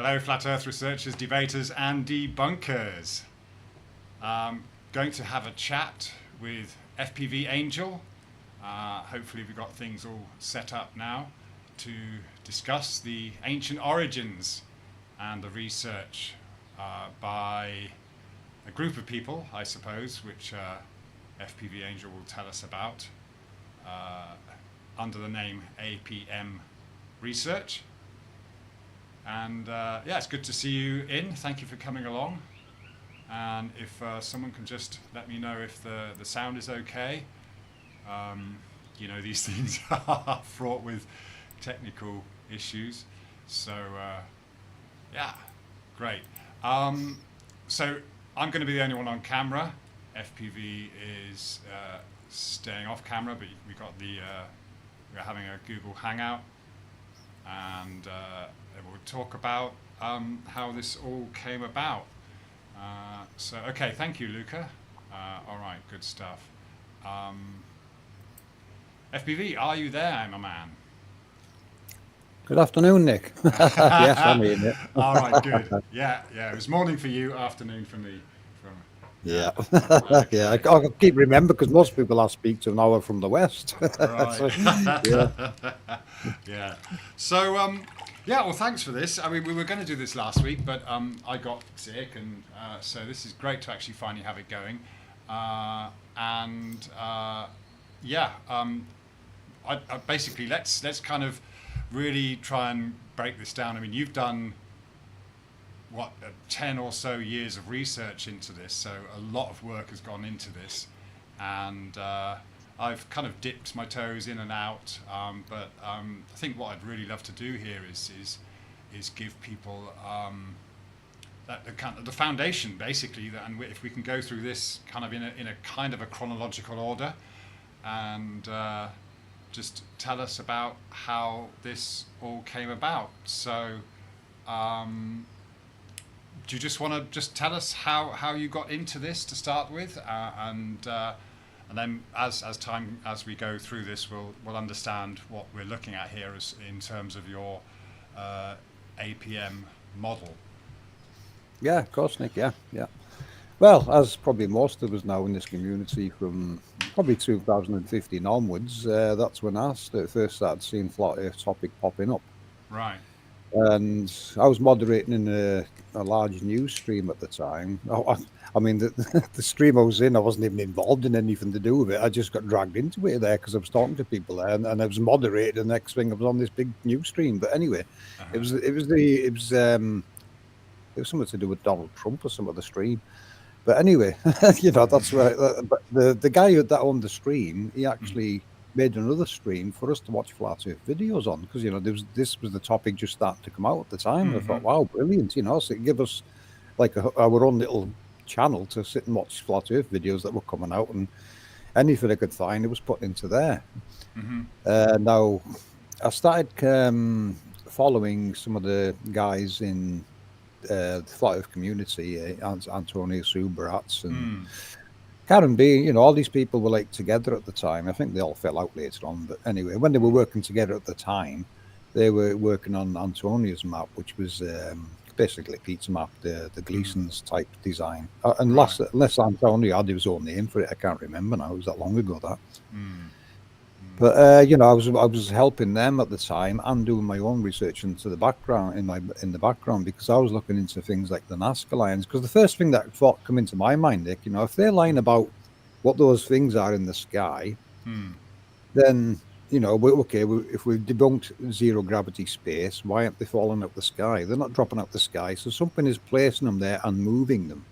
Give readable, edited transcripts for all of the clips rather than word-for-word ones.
Hello, Flat Earth researchers, debaters, and debunkers. Going to have a chat with FPV Angel. Hopefully we've got things all set up now to discuss the ancient origins and the research by a group of people, I suppose, which FPV Angel will tell us about under the name APM Research. And yeah, it's good to see you in. Thank you for coming along. And if someone can just let me know if the sound is okay. You know, these things are fraught with technical issues. So yeah, great. So I'm going to be the only one on camera. FPV is staying off camera, but we got we're having a Google Hangout, and we'll talk about how this all came about. So, okay, thank you, Luca. All right, good stuff. FPV, are you there, my man? Good afternoon, Nick. Yes, I'm here. All right, good. Yeah, it was morning for you, afternoon for me. Yeah, Okay. yeah. I keep remember because most people I speak to now are from the West. Right. So, yeah. Yeah. So, yeah, well, thanks for this. I mean, we were going to do this last week, but I got sick, and so this is great to actually finally have it going. Yeah, I basically let's kind of really try and break this down. I mean, you've done what 10 or so years of research into this, so a lot of work has gone into this, and I've kind of dipped my toes in and out, but I think what I'd really love to do here is give people that the foundation, basically, and if we can go through this kind of in a kind of a chronological order, and just tell us about how this all came about. So do you just want to just tell us how you got into this to start with, and then as we go through this, we'll understand what we're looking at here as in terms of your APM model. Yeah, of course, Nick. Yeah. Well, as probably most of us now in this community, from probably 2015 onwards, that's when I first started seeing flat Earth topic popping up. Right. And I was moderating in a large news stream at the time. I mean, the stream I was in, I wasn't even involved in anything to do with it. I just got dragged into it there because I was talking to people there, and I was moderating. The next thing, I was on this big news stream. But anyway, it was something to do with Donald Trump or some of the stream. But anyway, you know, that's where. But the guy that owned the stream, he actually made another stream for us to watch flat Earth videos on, because, you know, this was the topic just starting to come out at the time. I thought, wow, brilliant, you know, so it gave us like our own little channel to sit and watch flat Earth videos that were coming out, and anything I could find, it was put into there. Now, I started following some of the guys in the flat Earth community, Antonio Subarats and Karen B, you know, all these people were like together at the time. I think they all fell out later on, but anyway, when they were working together at the time, they were working on Antonio's map, which was basically a pizza map, the Gleason's type design. Unless Antonio had his own name for it, I can't remember now. It was that long ago that. But you know, I was helping them at the time and doing my own research into the background in the background, because I was looking into things like the Nazca lines. Because the first thing that thought come into my mind, Nick, you know, if they're lying about what those things are in the sky, then, you know, if we've debunked zero gravity space, why aren't they falling out the sky? They're not dropping out the sky, so something is placing them there and moving them.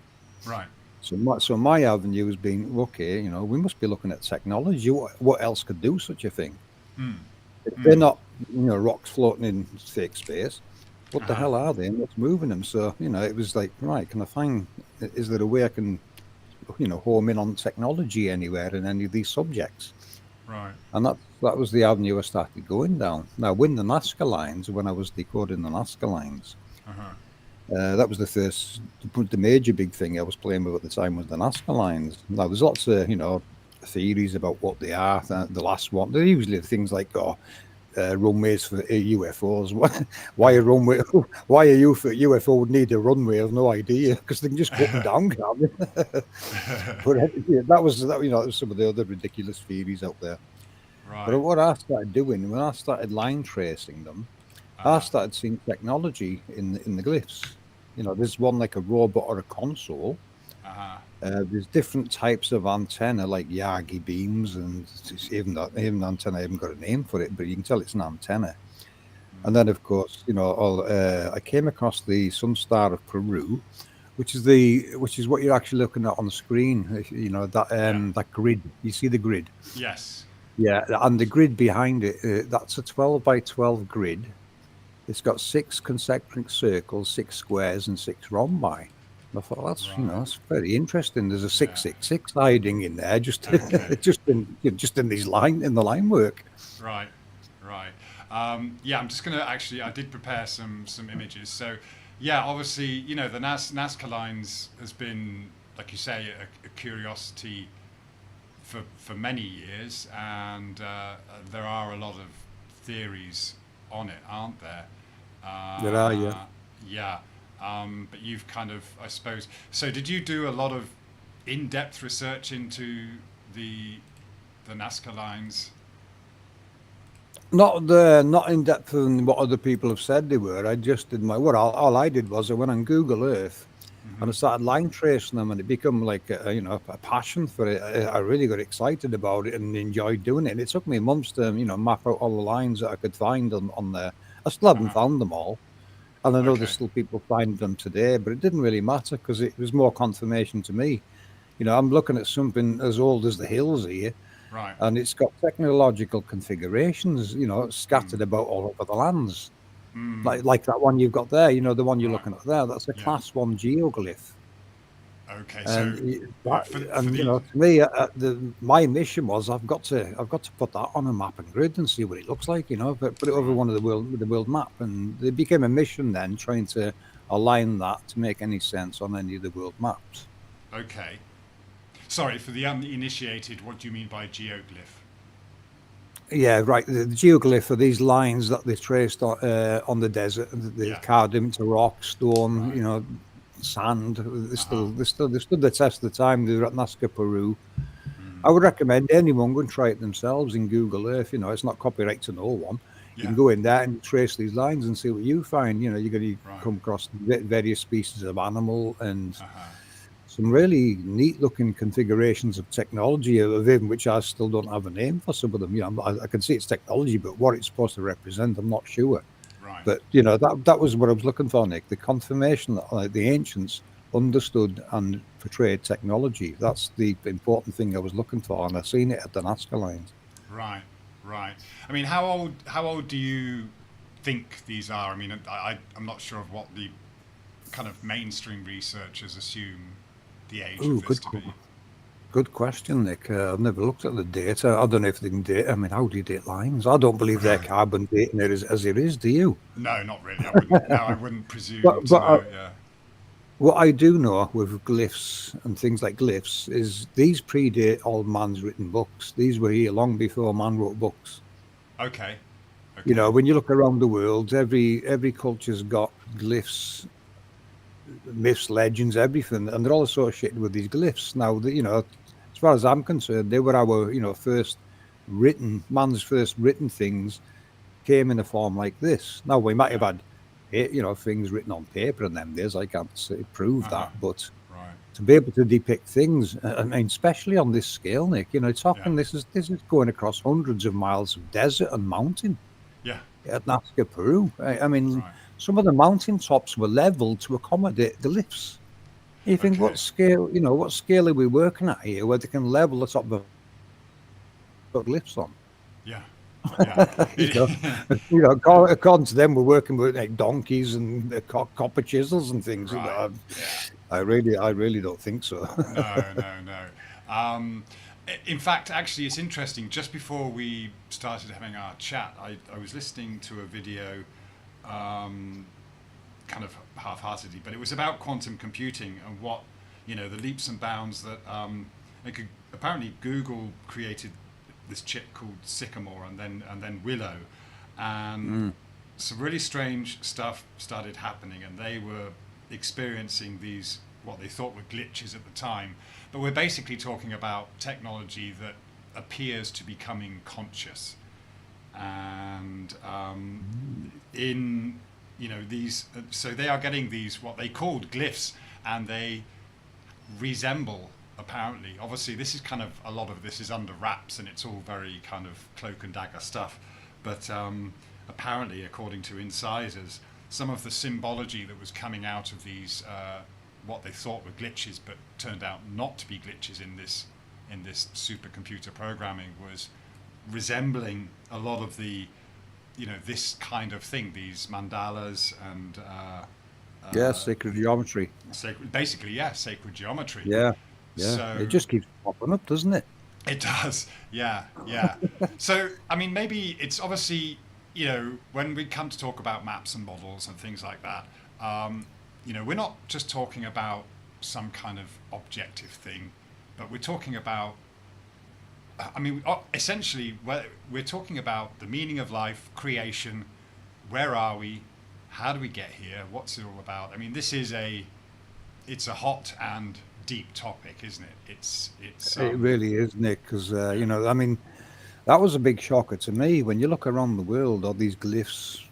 Right. So my avenue has been, okay, you know, we must be looking at technology. What else could do such a thing? If they're not, you know, rocks floating in fake space, what the hell are they and what's moving them? So, you know, it was like, right, is there a way I can, you know, home in on technology anywhere in any of these subjects? Right. And that was the avenue I started going down. Now, when the Nazca lines, when I was decoding the Nazca lines, that was the major big thing I was playing with at the time was the Nazca lines. Now, there's lots of, you know, theories about what they are. The last one, they're usually things like, runways for UFOs. Why a runway? Why a UFO would need a runway? I've no idea because they can just go up and down, can't they? But yeah, that was that. That was some of the other ridiculous theories out there. But Right. what I started doing when I started line tracing them, I started seeing technology in the glyphs. There's one like a robot or a console. There's different types of antenna, like Yagi beams, and even antenna. I haven't got a name for it, but you can tell it's an antenna. And then, of course, I came across the Sunstar of Peru, which is what you're actually looking at on the screen. That grid. You see the grid. Yes. Yeah, and the grid behind it, that's a 12 by 12 grid. It's got 6 concentric circles, 6 squares, and 6 rhombi. I thought that's very interesting. There's a 666 hiding in there, just Okay. just in these in the line work. Right. Right. Yeah, I'm just gonna actually. I did prepare some images. So, yeah, obviously, the Nazca lines has been, like you say, a curiosity for many years, and there are a lot of theories on it, aren't there? There are, yeah. Yeah. But you've kind of, I suppose. So, did you do a lot of in-depth research into the Nazca lines? Not in depth in what other people have said they were. I just did all I did was I went on Google Earth and I started line tracing them, and it became like a passion for it. I really got excited about it and enjoyed doing it. And it took me months to map out all the lines that I could find on there. I still haven't found them all, and I know there's Okay. still people finding them today, but it didn't really matter because it was more confirmation to me. I'm looking at something as old as the hills here, Right. and it's got technological configurations, scattered about all over the lands. Like that one you've got there, the one you're Right. looking at there, that's a Yeah. class 1 geoglyph. Okay. And So, for and the to me, my mission was I've got to put that on a map and grid and see what it looks like, put it over right. one of the world map, and it became a mission then trying to align that to make any sense on any of the world maps. Okay. Sorry, for the uninitiated, what do you mean by geoglyph? Yeah, right. The geoglyph are these lines that they traced on the desert. They Yeah. carved them into rock, stone, Right. sand. They stood the test of the time. They were at Nazca, Peru. Mm. I would recommend anyone go and try it themselves in Google Earth. It's not copyright to no one. You Yeah. can go in there and trace these lines and see what you find. You're going to Right. come across various species of animal and Uh-huh. some really neat looking configurations of technology of him, which I still don't have a name for some of them. I can see it's technology, but what it's supposed to represent, I'm not sure. Right. But that was what I was looking for, Nick. The confirmation that the ancients understood and portrayed technology. That's the important thing I was looking for, and I've seen it at the Nazca lines. Right. Right. I mean, how old do you think these are? I mean, I'm not sure of what the kind of mainstream researchers assume the age Ooh, of this to be. good question, Nick. I've never looked at the data. I don't know if they can date. I mean, how do you date lines? I don't believe they're carbon dating it as it is. Do you? No, not really. I wouldn't. No, I wouldn't presume But to but know. Yeah. what I do know with glyphs and things like glyphs is these predate all man's written books. These were here long before man wrote books. Okay. Okay. When you look around the world, every culture's got glyphs, myths, legends, everything, and they're all associated with these glyphs. Now, as far as I'm concerned, they were our, man's first written things came in a form like this. Now, we might have Yeah. had, things written on paper in them days. I can't prove Uh-huh. that, but Right. to be able to depict things, I mean, especially on this scale, Nick, Yeah. talking this is going across hundreds of miles of desert and mountain Yeah. at Nazca, Peru. I mean, Right. some of the mountain tops were leveled to accommodate the lifts. You think, Okay. what scale are we working at here where they can level the top of the lifts on? Yeah. Yeah. you know, according to them, we're working with like donkeys and copper chisels and things. Right. Yeah. I really don't think so. No. No. No. In fact, actually, it's interesting. Just before we started having our chat, I was listening to a video, kind of half-heartedly, but it was about quantum computing and what, the leaps and bounds that apparently Google created this chip called Sycamore and then Willow, and some really strange stuff started happening, and they were experiencing these what they thought were glitches at the time. But we're basically talking about technology that appears to be becoming conscious, and in these, so they are getting these what they called glyphs, and they resemble, apparently, obviously this is kind of, a lot of this is under wraps and it's all very kind of cloak and dagger stuff, but apparently, according to insiders, some of the symbology that was coming out of these what they thought were glitches but turned out not to be glitches in this supercomputer programming was resembling a lot of the this kind of thing, these mandalas and sacred geometry. Basically, sacred geometry. Yeah. So it just keeps popping up, doesn't it? It does. Yeah. So, I mean, maybe it's obviously, when we come to talk about maps and models and things like that, we're not just talking about some kind of objective thing, but we're talking about, essentially, we're talking about the meaning of life, creation, where are we, how do we get here, what's it all about? I mean, it's a hot and deep topic, isn't it? It really is, Nick, because, that was a big shocker to me. When you look around the world, all these glyphs,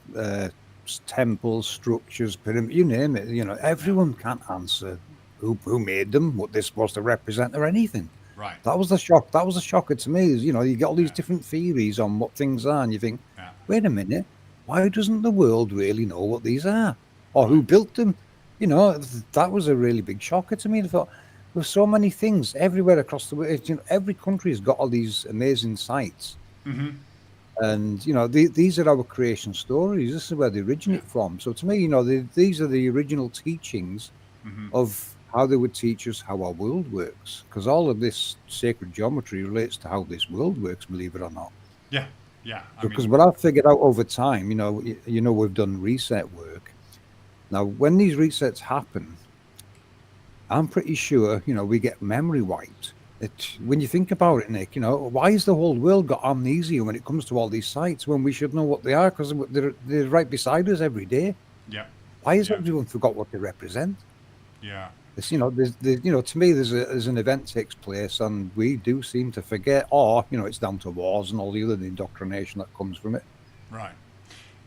temples, structures, pyramids, you name it, everyone can't answer who made them, what they're supposed to represent, or anything. Right. That was the shock. That was a shocker to me. Is, you get all these different theories on what things are, and you think, wait a minute, why doesn't the world really know what these are, or who built them? That was a really big shocker to me. I thought, there's so many things everywhere across the world. Every country has got all these amazing sites, and these are our creation stories. This is where they originate from. So to me, these are the original teachings of how they would teach us how our world works, because all of this sacred geometry relates to how this world works, believe it or not. Yeah. Because what I've figured out over time, we've done reset work. Now, when these resets happen, I'm pretty sure, we get memory wiped. When you think about it, Nick, why has the whole world got amnesia when it comes to all these sites when we should know what they are, because they're right beside us every day? Yeah. Why has everyone forgot what they represent? Yeah. It's, to me, there's an event takes place, and we do seem to forget, or it's down to wars and all the other indoctrination that comes from it. Right.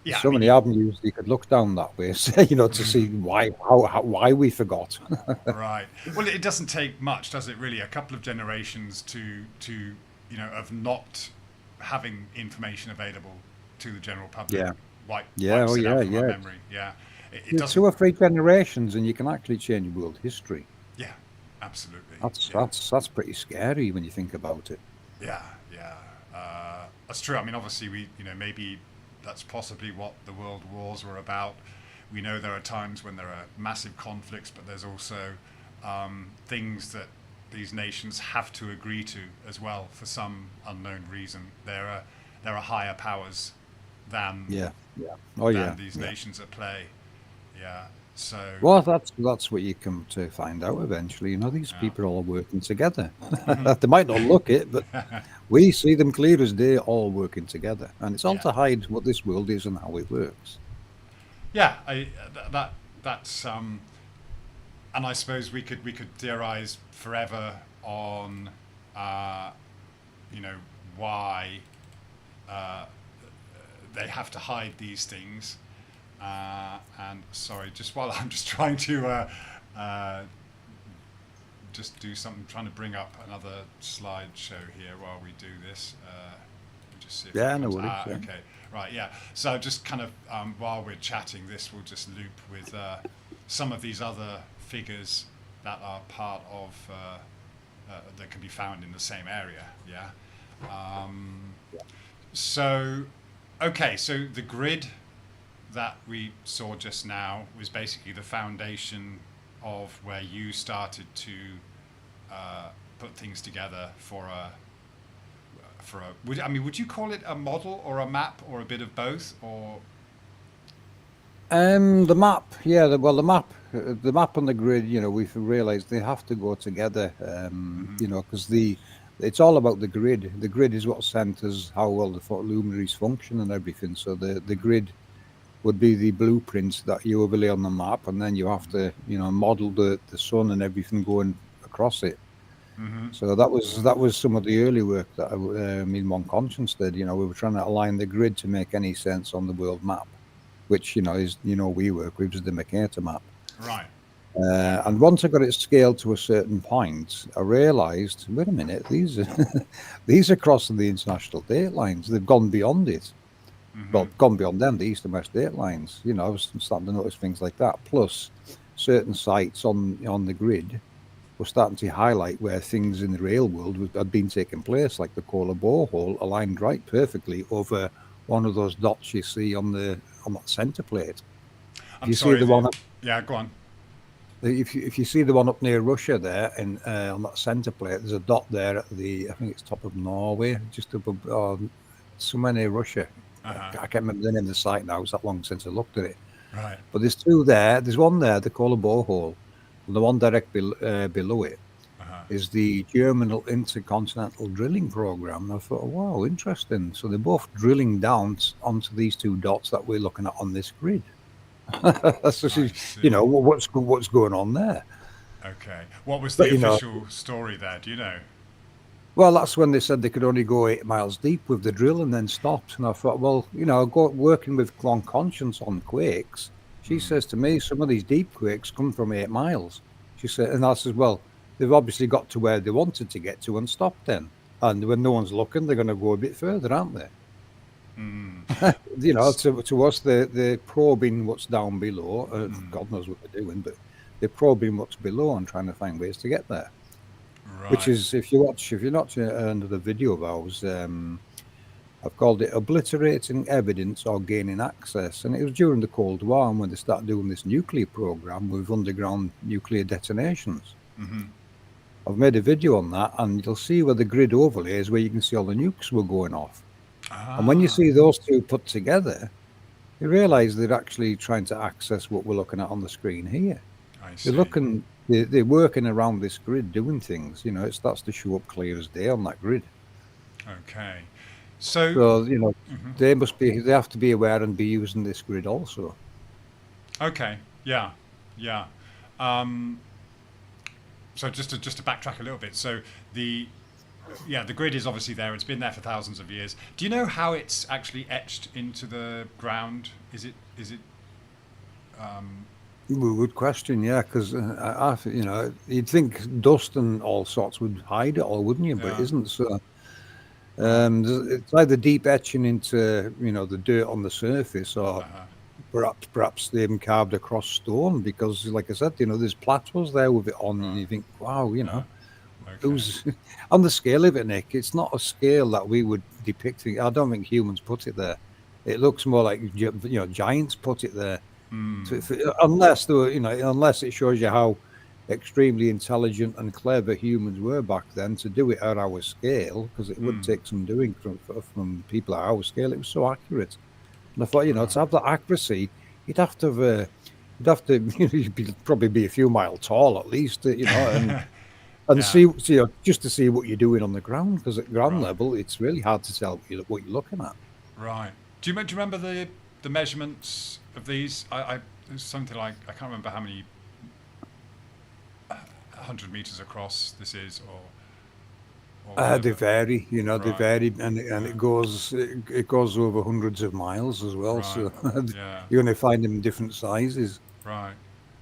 Yeah. So many avenues you could look down that way, to see why we forgot. Right. Well, it doesn't take much, does it? Really, a couple of generations to of not having information available to the general public. Yeah. Wipes it out from our memory. Yeah. It doesn't. 2 or 3 generations, and you can actually change world history. Yeah, absolutely. That's pretty scary when you think about it. Yeah. That's true. I mean, obviously, maybe that's possibly what the world wars were about. We know there are times when there are massive conflicts, but there's also things that these nations have to agree to as well for some unknown reason. There are higher powers than these nations at play. Yeah. So. Well, that's what you come to find out eventually. These people are all working together. They might not look it, but we see them clear as day, all working together, and it's all to hide what this world is and how it works. Yeah, that's and I suppose we could theorize forever on why they have to hide these things. And sorry, just while I'm just trying to just do something, trying to bring up another slideshow here while we do this. Just see if no worries. Okay, right, yeah. So just kind of while we're chatting, this will just loop with some of these other figures that are part of that can be found in the same area. Yeah. So, okay, so the grid that we saw just now was basically the foundation of where you started to put things together for a. Would you call it a model or a map or a bit of both, or? The map, the map and the grid. We've realised they have to go together. Because the it's all about the grid. The grid is what centers how well the luminaries function and everything. So the grid would be the blueprints that you overlay on the map, and then you have to, model the sun and everything going across it. So that was some of the early work that me and One Conscience did. We were trying to align the grid to make any sense on the world map, which is we work with is the Mercator map. Right. And once I got it scaled to a certain point, I realised, wait a minute, these are crossing the international date lines. They've gone beyond it. Well, gone beyond them, the East and West date lines. I was starting to notice things like that. Plus, certain sites on the grid were starting to highlight where things in the real world had been taking place, like the Kola borehole aligned right perfectly over one of those dots you see on that centre plate. I'm sorry. See the one? Yeah, go on. If you see the one up near Russia there, and on that centre plate, there's a dot there at I think it's top of Norway, just above, somewhere near Russia. I can't remember the name of the site now. It's that long since I looked at it. Right. But there's two there. There's one there, the Kola borehole, and the one direct below it is the German intercontinental drilling program. I thought, wow, interesting. So they're both drilling down onto these two dots that we're looking at on this grid. That's just, what's going on there. Okay. What was the official story there? Do you know? Well, that's when they said they could only go 8 miles deep with the drill and then stopped. And I thought, well, working with One Conscience on quakes, she says to me, some of these deep quakes come from 8 miles. She said, and I says, well, they've obviously got to where they wanted to get to and stopped then. And when no one's looking, they're going to go a bit further, aren't they? To us, they're probing what's down below. God knows what they're doing, but they're probing what's below and trying to find ways to get there. Right. Which is, if you're not another video of ours, I've called it Obliterating Evidence or Gaining Access. And it was during the Cold War when they started doing this nuclear program with underground nuclear detonations. I've made a video on that, and you'll see where the grid overlays where you can see all the nukes were going off. And when you see those two put together, you realise they're actually trying to access what we're looking at on the screen here. I see. They're working around this grid doing things. It starts to show up clear as day on that grid. Okay. So they have to be aware and be using this grid also. Okay. Yeah. So just to backtrack a little bit. So the grid is obviously there. It's been there for thousands of years. Do you know how it's actually etched into the ground? Is it? Good question, yeah. Because you'd think dust and all sorts would hide it all, wouldn't you? But it isn't. So it's either deep etching into the dirt on the surface, or perhaps they even carved across stone. Because, like I said, there's plateaus there with it on, and you think, wow, it was on the scale of it, Nick. It's not a scale that we would depict. I don't think humans put it there. It looks more like giants put it there. Unless it shows you how extremely intelligent and clever humans were back then to do it at our scale, because it would take some doing from people at our scale. It was so accurate, and I thought, to have that accuracy, you'd have to you'd probably be a few miles tall at least, and see just to see what you're doing on the ground, because at ground level, it's really hard to tell what you're looking at. Right. Do you remember the measurements of these? There's something like, I can't remember how many 100 meters across this is, or they vary, they vary, and it goes over hundreds of miles as well. Right. So you're going to find them in different sizes. Right.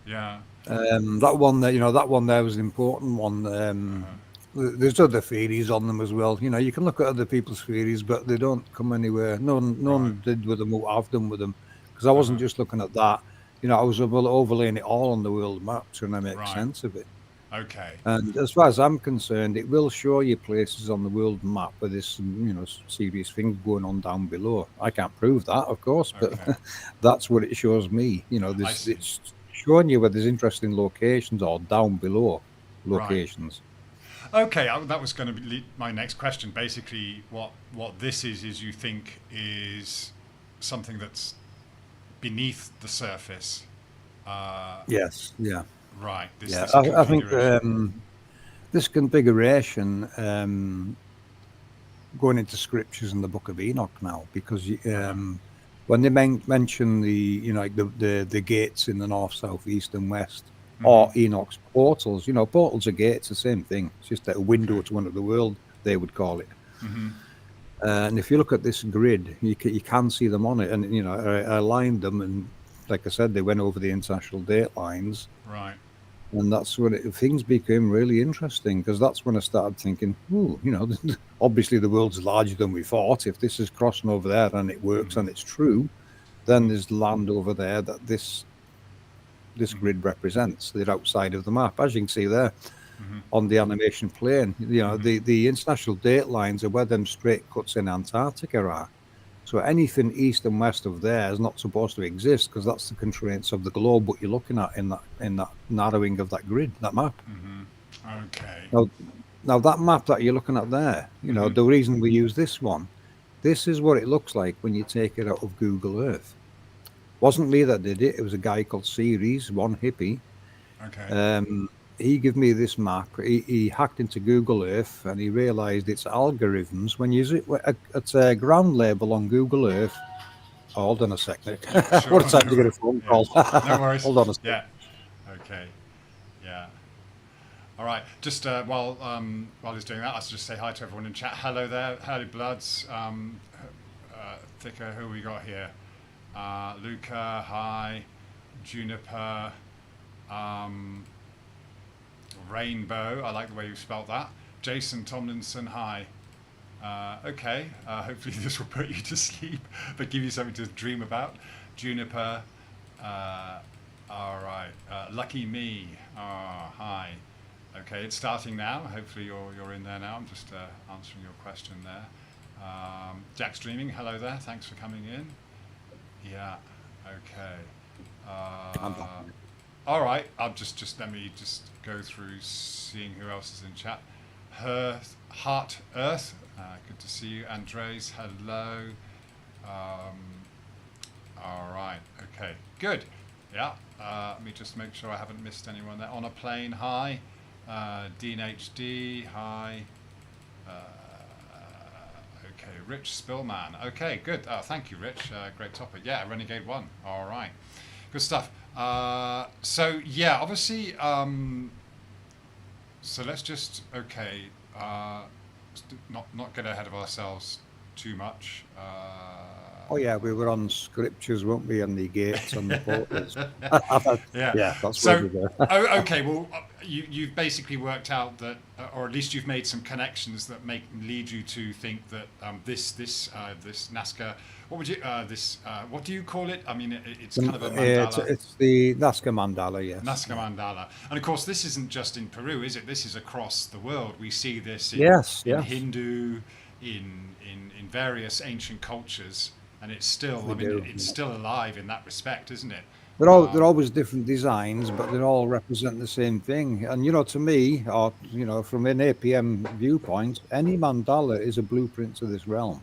Yeah. That one there was an important one. There's other theories on them as well. You can look at other people's theories, but they don't come anywhere. No one did with them what I've done with them, because I wasn't just looking at that. I was overlaying it all on the world map, trying to make sense of it. Okay. And as far as I'm concerned, it will show you places on the world map where there's some, serious things going on down below. I can't prove that, of course, but that's what it shows me. It's showing you where there's interesting locations or down below locations. Right. Okay, that was going to be my next question. Basically, what this is you think is something that's beneath the surface. Yes. Yeah. Right. I think this configuration going into scriptures in the Book of Enoch now, because when they mention like the gates in the north, south, east, and west, or Enoch's portals, portals are gates, the same thing. It's just a window to another world, they would call it. And if you look at this grid, you can see them on it, and I aligned them, and like I said, they went over the international date lines. Right. And that's when things became really interesting, because that's when I started thinking, obviously the world's larger than we thought. If this is crossing over there and it works and it's true, then there's land over there that this grid represents. They're outside of the map, as you can see there on the animation plane. The international date lines are where them straight cuts in Antarctica are. So anything east and west of there is not supposed to exist, because that's the constraints of the globe, what you're looking at in that narrowing of that grid, that map. Okay. Now that map that you're looking at there, the reason we use this one, this is what it looks like when you take it out of Google Earth. Wasn't me that did it. It was a guy called Series, one hippie. Okay. He gave me this map. He hacked into Google Earth, and he realized its algorithms when you use it at a ground level on Google Earth. Oh, hold on a second. Sure. What a time to get a phone call. No worries. Hold on a second. Yeah. Okay. Yeah. All right. Just while he's doing that, let's just say hi to everyone in chat. Hello there, Hurley Bloods. Thicker, who we got here? Luca, hi. Juniper. Rainbow, I like the way you spelled that. Jason Tomlinson, hi. Okay, hopefully this will put you to sleep, but give you something to dream about. Juniper, all right. Lucky me, hi. Okay, it's starting now. Hopefully you're in there now. I'm just answering your question there. Jack Streaming, hello there. Thanks for coming in. Yeah. Okay. All right. I'll just let me just go through seeing who else is in chat. Heart Earth. Good to see you. Andres, hello. All right. Okay. Good. Yeah. Let me just make sure I haven't missed anyone there. On a plane. Hi. Dean HD. Hi. Okay. Rich Spillman. Okay. Good. Thank you, Rich. Great topic. Yeah. Renegade 1. All right. Good stuff. So yeah, obviously. So let's just not get ahead of ourselves too much. Oh yeah, we were on scriptures, weren't we, on the gates and the portals? Yeah, that's so, where we were. Okay, well, you've basically worked out that, or at least you've made some connections that lead you to think that this Nazca, what do you call it? I mean, it's kind of a mandala. It's the Nazca Mandala, yes. Nazca Mandala, and of course, this isn't just in Peru, is it? This is across the world. We see this in Hindu, in various ancient cultures. And it's still, it's still alive in that respect, isn't it? They're always different designs, but they all represent the same thing. And to me, or from an APM viewpoint, any mandala is a blueprint to this realm.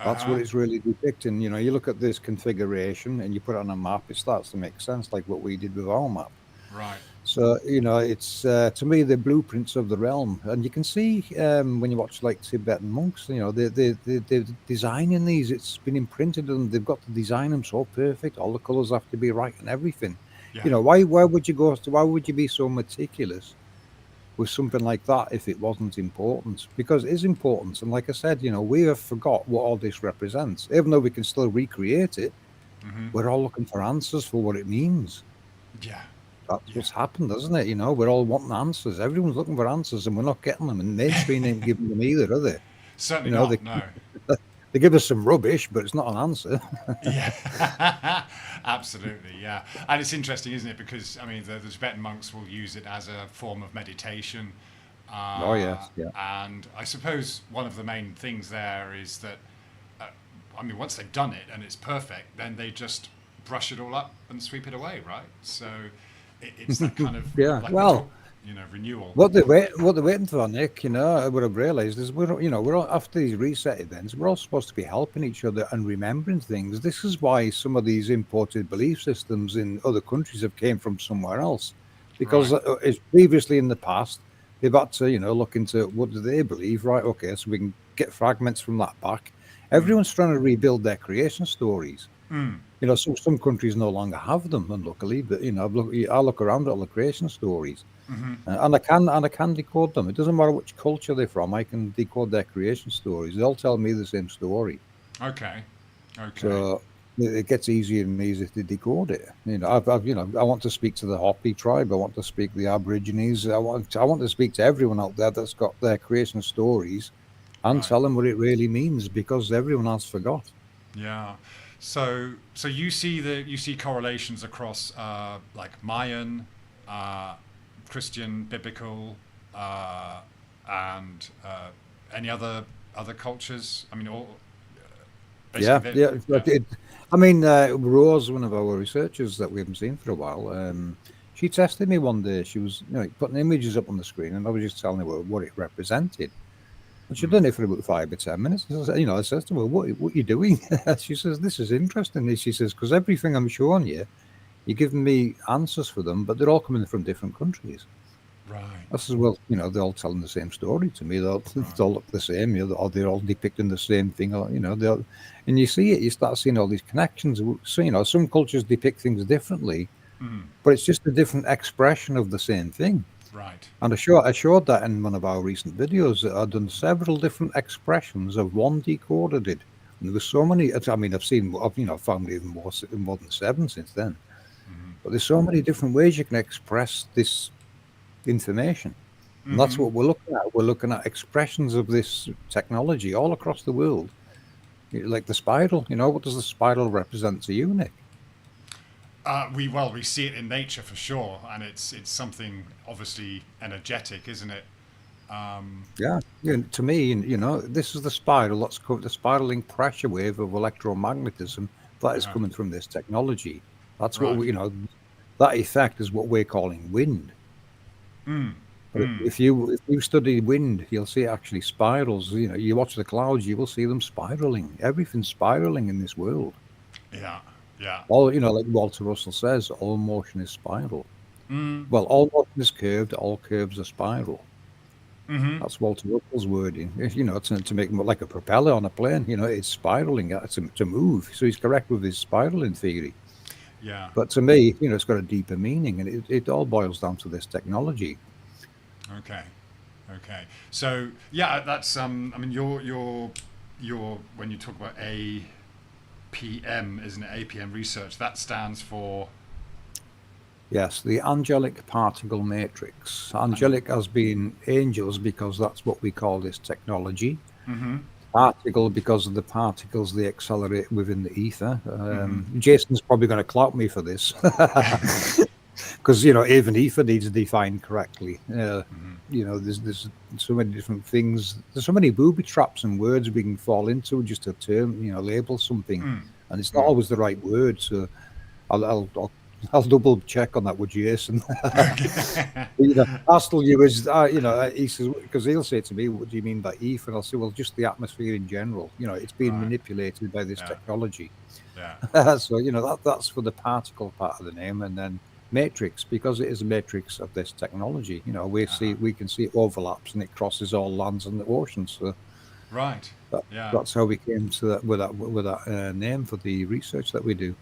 That's what it's really depicting. You look at this configuration and you put it on a map, it starts to make sense, like what we did with our map. Right. So it's to me the blueprints of the realm, and you can see when you watch like Tibetan monks, they're designing these. It's been imprinted, and they've got to design them so perfect. All the colors have to be right and everything. Yeah. Why would you be so meticulous with something like that if it wasn't important? Because it is important, and like I said, we have forgot what all this represents. Even though we can still recreate it, we're all looking for answers for what it means. Yeah. That's what's happened, isn't it? We're all wanting answers. Everyone's looking for answers, and we're not getting them. And mainstream ain't giving them either, are they? Certainly not. No. They give us some rubbish, but it's not an answer. Yeah, absolutely. Yeah, and it's interesting, isn't it? Because I mean, the Tibetan monks will use it as a form of meditation. Oh yes, yeah. And I suppose one of the main things there is that, I mean, once they've done it and it's perfect, then they just brush it all up and sweep it away, right? So. It's that kind of renewal. What they're waiting for, Nick. What I've realised is we're all, after these reset events, we're all supposed to be helping each other and remembering things. This is why some of these imported belief systems in other countries have came from somewhere else, because as previously in the past they've had to, look into what do they believe, right? Okay, so we can get fragments from that back. Everyone's trying to rebuild their creation stories. Some countries no longer have them, unluckily. But I look around at all the creation stories, and I can decode them. It doesn't matter which culture they're from. I can decode their creation stories. They all tell me the same story. Okay. Okay. So it gets easier and easier to decode it. I want to speak to the Hopi tribe. I want to speak to the Aborigines. I want to speak to everyone out there that's got their creation stories, and Right. tell them what it really means, because everyone else forgot. Yeah. So you see correlations across like Mayan, Christian, biblical, and any other cultures. I mean, all Yeah, basically. yeah. Yeah. Rose, one of our researchers that we haven't seen for a while, she tested me one day. She was, putting images up on the screen, and I was just telling her what it represented. And she'd done it for about 5 or 10 minutes. I says to her, what are you doing? She says, this is interesting. She says, because everything I'm showing you, you're giving me answers for them, but they're all coming from different countries. Right. I says, well, they're all telling the same story to me. They all look the same. Or they're all depicting the same thing. And you see it. You start seeing all these connections. So some cultures depict things differently, but it's just a different expression of the same thing. Right. And I showed that in one of our recent videos. That I'd done several different expressions of one decoder did. And there were so many. I mean, I've found even more than 7 since then. But there's so many different ways you can express this information. And that's what we're looking at. We're looking at expressions of this technology all across the world. Like the spiral, what does the spiral represent to you, Nick? We see it in nature for sure, and it's something obviously energetic, isn't it? Yeah. To me, this is the spiral. That's the spiraling pressure wave of electromagnetism that is coming from this technology. That's what that effect is what we're calling wind. But if you study wind, you'll see it actually spirals. You watch the clouds, you will see them spiraling. Everything's spiraling in this world. Yeah. Yeah. All like Walter Russell says, all motion is spiral. Well, all motion is curved. All curves are spiral. That's Walter Russell's wording. To make like a propeller on a plane, it's spiraling to move. So he's correct with his spiraling theory. Yeah. But to me, it's got a deeper meaning, and it all boils down to this technology. Okay. Okay. So yeah, that's I mean, your when you talk about APM, isn't it? APM research. That stands for. Yes, the angelic particle matrix. Angelic has been angels because that's what we call this technology. Particle because of the particles they accelerate within the ether. Jason's probably going to clout me for this. Because even ether needs defined correctly. There's so many different things. There's so many booby traps and words we can fall into just to term, label something, and it's not always the right word. So I'll double check on that with Jason. Astle you is, he says, because he'll say to me, "What do you mean by ether?" And I'll say, "Well, just the atmosphere in general. It's being manipulated by this technology." Yeah. So that's for the particle part of the name, and then matrix because it is a matrix of this technology. We can see it overlaps and it crosses all lands and the oceans. So right. That's how we came to that with that name for the research that we do.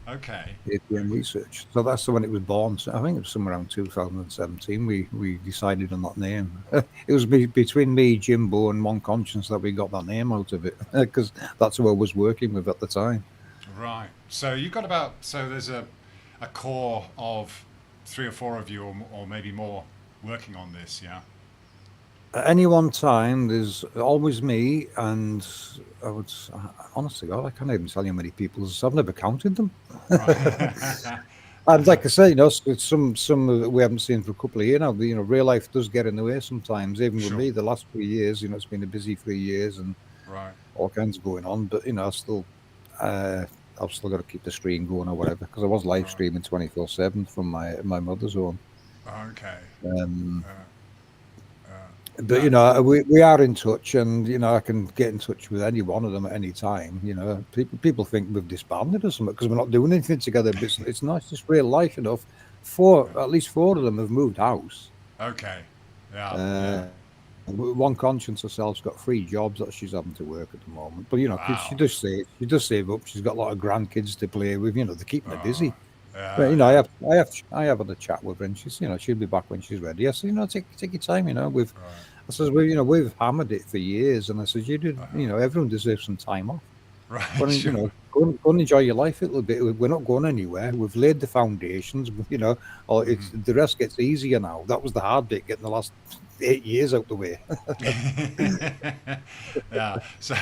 Okay. APM research. So that's when it was born. So I think it was somewhere around 2017. We decided on that name. It was between me, Jimbo, and One Conscience that we got that name out of it because that's who I was working with at the time. Right. So you got there's a core of 3 or 4 of you, or maybe more, working on this. Yeah. At any one time, there's always me, and I would, honestly, God, I can't even tell you how many people. I've never counted them. Right. And like I say, it's some that we haven't seen for a couple of years now. Real life does get in the way sometimes. Even with me, the last 3 years, it's been a busy 3 years and all kinds of going on. But I've still got to keep the stream going or whatever because I was live streaming 24/7 from my mother's home. Okay. But we are in touch, and I can get in touch with any one of them at any time. People think we've disbanded or something because we're not doing anything together. But it's not just real life enough. At least 4 of them have moved house. Okay. Yeah, yeah. Uh, one conscience herself's got 3 jobs that she's having to work at the moment. But 'cause Wow. she does save up. She's got a lot of grandkids to play with. They're keeping her Oh, busy. But yeah, yeah. I have had a chat with her, and she'll be back when she's ready. I said, take your time. Right. I says, we've hammered it for years, and I says, everyone deserves some time off. Right, sure. Go and enjoy your life a little bit. We're not going anywhere. We've laid the foundations. Or Hmm. it's the rest gets easier now. That was the hard bit, getting the last 8 years out the way. Yeah. So,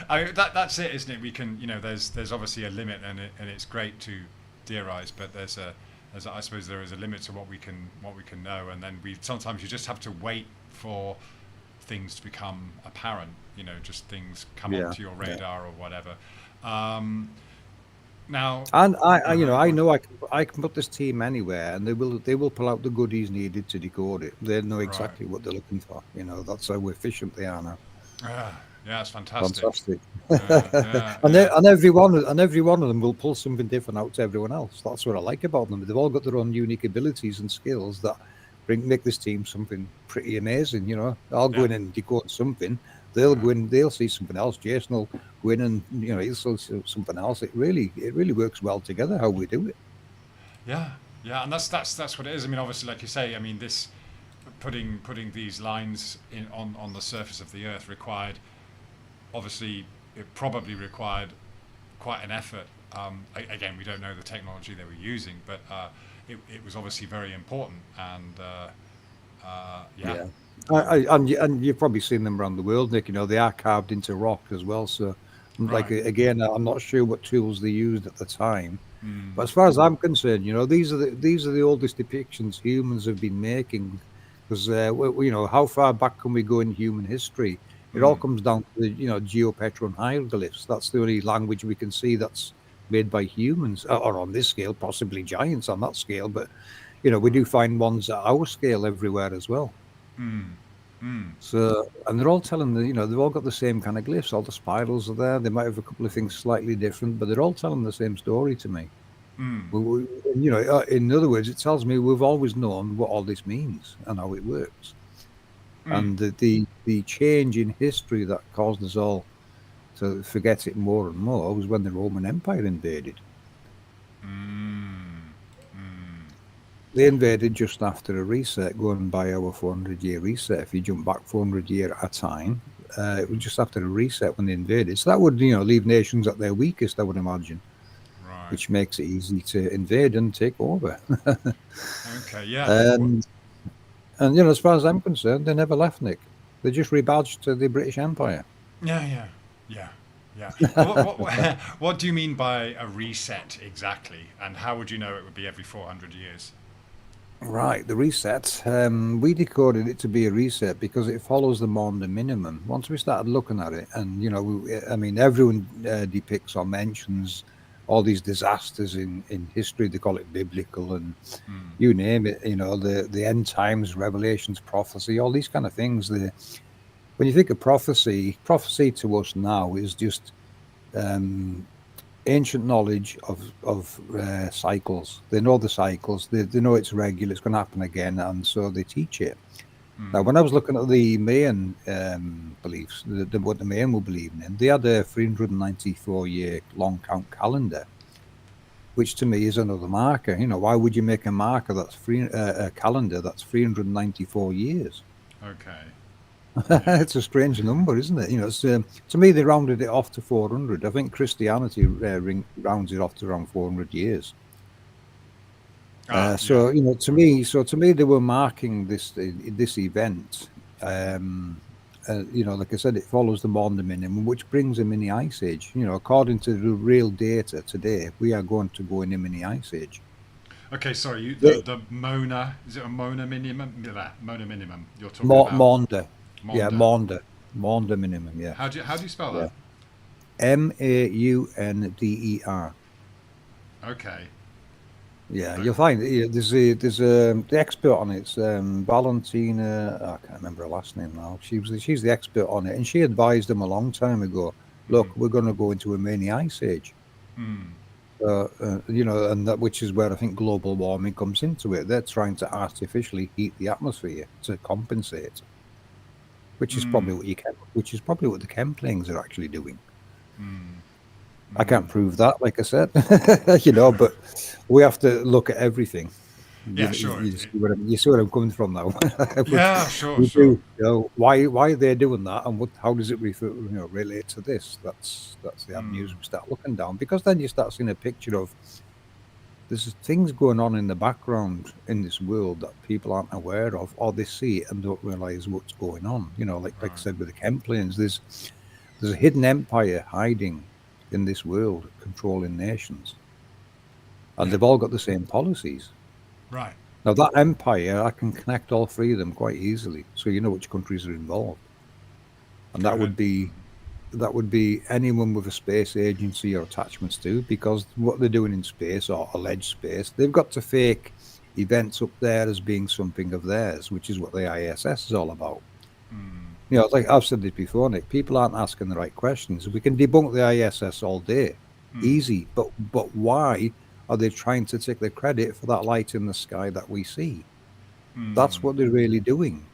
I mean, that's it, isn't it? We can, there's obviously a limit, and it's great to theorize, but I suppose there is a limit to what we can know, and then sometimes you just have to wait for things to become apparent. Just things come Yeah, onto your yeah. radar or whatever. Um, Now, And go ahead. Go I on. know I can put this team anywhere, and they will pull out the goodies needed to decode it. They know Right. exactly what they're looking for. That's how efficient they are now. Yeah, it's fantastic. Fantastic. Yeah, and yeah. every one of them will pull something different out to everyone else. That's what I like about them. They've all got their own unique abilities and skills that make this team something pretty amazing. I'll go Yeah. in and decode something. They'll Yeah. go in. They'll see something else. Jason will go in and he'll see something else. It really works well together how we do it. Yeah, yeah, and that's what it is. I mean, obviously, like you say, I mean, this putting these lines on the surface of the Earth required, obviously, it probably required quite an effort. Again, we don't know the technology they were using, but it was obviously very important, and yeah, Yeah. And you've probably seen them around the world, Nick. They are carved into rock as well. So, like right. again, I'm not sure what tools they used at the time, Mm, but as far as I'm concerned, these are the oldest depictions humans have been making. Because how far back can we go in human history? It all mm, comes down to the geopetron hieroglyphs. That's the only language we can see that's made by humans, or on this scale, possibly giants on that scale. But we do right. find ones at our scale everywhere as well. Mm, mm, So, and they're all telling they've all got the same kind of glyphs. All the spirals are there. They might have a couple of things slightly different, but they're all telling the same story to me. mm, In other words, it tells me we've always known what all this means and how it works. mm, And the change in history that caused us all to forget it more and more was when the Roman Empire invaded. mm, mm. They invaded just after a reset, going by our 400-year reset. If you jump back 400 years at a time, it was just after a reset when they invaded. So that would, leave nations at their weakest, I would imagine, Right. which makes it easy to invade and take over. Okay. Yeah. and as far as I'm concerned, they never left, Nick. They just rebadged to the British Empire. Yeah. Yeah. Yeah. Yeah. What do you mean by a reset exactly? And how would you know it would be every 400 years? Right, the reset. We decoded it to be a reset because it follows the Maunder minimum. Once we started looking at it, and I mean, everyone depicts or mentions all these disasters in history. They call it biblical, and Mm, you name it. The end times, Revelations, prophecy, all these kind of things. When you think of prophecy to us now is just um, ancient knowledge of cycles. They know the cycles. They know it's regular. It's going to happen again, and so they teach it. Now, mm, when I was looking at the Mayan beliefs, what the Mayan were believing in, they had a 394-year long count calendar, which to me is another marker. Why would you make a marker that's a calendar that's 394 years? okay. Yeah. It's a strange number, isn't it? To me, they rounded it off to 400. I think Christianity rounds it off to around 400 years. Yeah. To me, they were marking this event. Like I said, it follows the Maunder minimum, which brings a mini ice age. According to the real data today, we are going to go in a mini ice age. Okay. Sorry. Yeah. The Mona, is it a Mona minimum? Yeah, Mona minimum. You're talking about Maunder, yeah, Maunder. Maunder minimum, yeah, How do you spell yeah. that? Maunder. Okay. Yeah, Okay. you'll find there's the expert on it. It's Valentina. I can't remember her last name now. She's the expert on it, and she advised them a long time ago. Mm, Look, we're going to go into a mini ice age. mm. And that which is where I think global warming comes into it. They're trying to artificially heat the atmosphere to compensate, which is probably which is probably what the chem planes are actually doing. I can't prove that, like I said, but we have to look at everything. Yeah, sure. You see where I'm coming from now. Yeah, sure, We sure. do. Why they're doing that, and how does it relate to this? That's the avenues we start looking down, because then you start seeing a picture of there's things going on in the background in this world that people aren't aware of, or they see it and don't realize what's going on. Like I said with the chem planes, there's a hidden empire hiding in this world, controlling nations, and they've all got the same policies. Right. Now that empire, I can connect all three of them quite easily, so you know which countries are involved, and that would be anyone with a space agency or attachments to, because what they're doing in space or alleged space, they've got to fake events up there as being something of theirs, which is what the ISS is all about. Like I've said this before, Nick, people aren't asking the right questions. We can debunk the ISS all day, easy, but why are they trying to take the credit for that light in the sky that we see? That's what they're really doing.